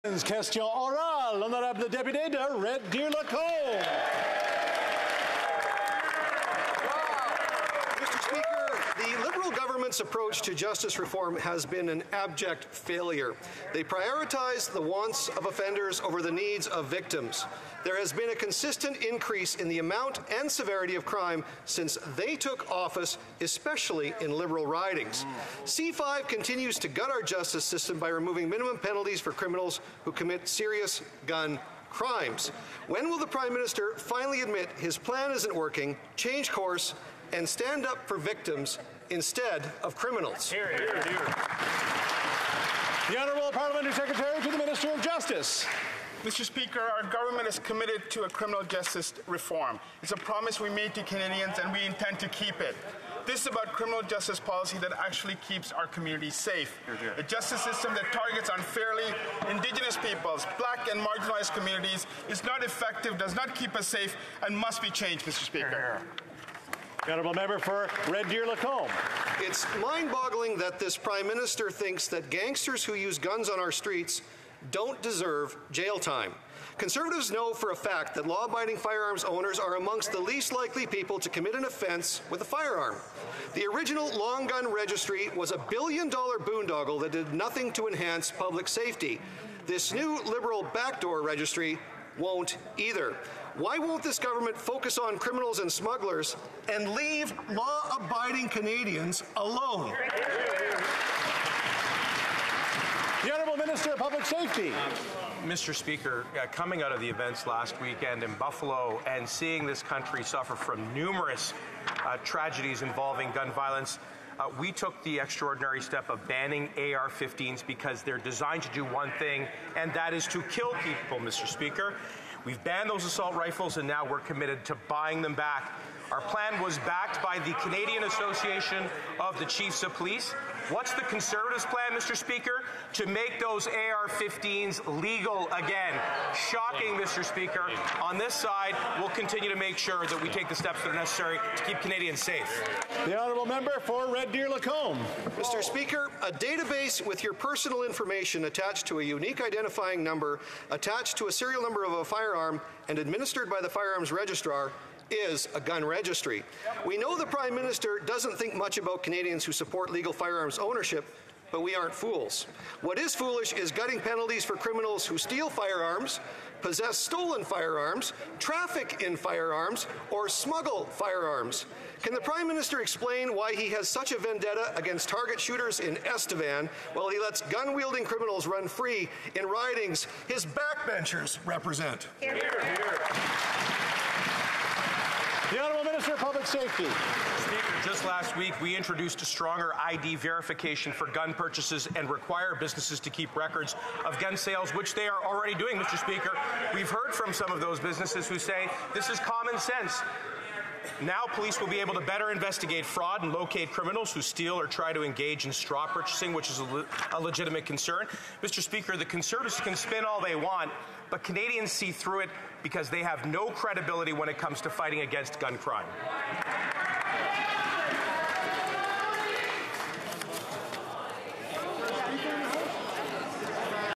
Question orale, l'honorable député de Red Deer Lacombe. Mr. Speaker, the Liberal government's approach to justice reform has been an abject failure. They prioritize the wants of offenders over the needs of victims. There has been a consistent increase in the amount and severity of crime since they took office, especially in Liberal ridings. C5 continues to gut our justice system by removing minimum penalties for criminals who commit serious gun crimes. When will the Prime Minister finally admit his plan isn't working, change course, and stand up for victims instead of criminals? Hear, hear, hear. The Honourable Parliamentary Secretary to the Minister of Justice. Mr. Speaker, our government is committed to a criminal justice reform. It's a promise we made to Canadians, and we intend to keep it. This is about criminal justice policy that actually keeps our communities safe. A justice system that targets unfairly Indigenous peoples, Black and marginalized communities is not effective, does not keep us safe, and must be changed, Mr. Speaker. The Honourable Member for Red Deer Lacombe. It's mind-boggling that this Prime Minister thinks that gangsters who use guns on our streets don't deserve jail time. Conservatives know for a fact that law-abiding firearms owners are amongst the least likely people to commit an offence with a firearm. The original long gun registry was a billion-dollar boondoggle that did nothing to enhance public safety. This new Liberal backdoor registry won't either. Why won't this government focus on criminals and smugglers and leave law-abiding Canadians alone? The Honourable Minister of Public Safety. Mr. Speaker, coming out of the events last weekend in Buffalo and seeing this country suffer from numerous tragedies involving gun violence, we took the extraordinary step of banning AR-15s because they're designed to do one thing, and that is to kill people, Mr. Speaker. We've banned those assault rifles, and now we're committed to buying them back. Our plan was backed by the Canadian Association of the Chiefs of Police. What's the Conservatives' plan, Mr. Speaker? To make those AR-15s legal again. Shocking, Mr. Speaker. On this side, we'll continue to make sure that we take the steps that are necessary to keep Canadians safe. The Honourable Member for Red Deer Lacombe. Mr. Speaker, a database with your personal information attached to a unique identifying number, attached to a serial number of a firearm, and administered by the firearms registrar is a gun registry. We know the Prime Minister doesn't think much about Canadians who support legal firearms ownership, but we aren't fools. What is foolish is gutting penalties for criminals who steal firearms, possess stolen firearms, traffic in firearms, or smuggle firearms. Can the Prime Minister explain why he has such a vendetta against target shooters in Estevan while he lets gun-wielding criminals run free in ridings his backbenchers represent? Hear, hear. The Honourable Minister of Public Safety. Speaker, just last week we introduced a stronger ID verification for gun purchases and require businesses to keep records of gun sales, which they are already doing, Mr. Speaker. We've heard from some of those businesses who say this is common sense. Now police will be able to better investigate fraud and locate criminals who steal or try to engage in straw purchasing, which is a legitimate concern. Mr. Speaker, the Conservatives can spin all they want, but Canadians see through it because they have no credibility when it comes to fighting against gun crime.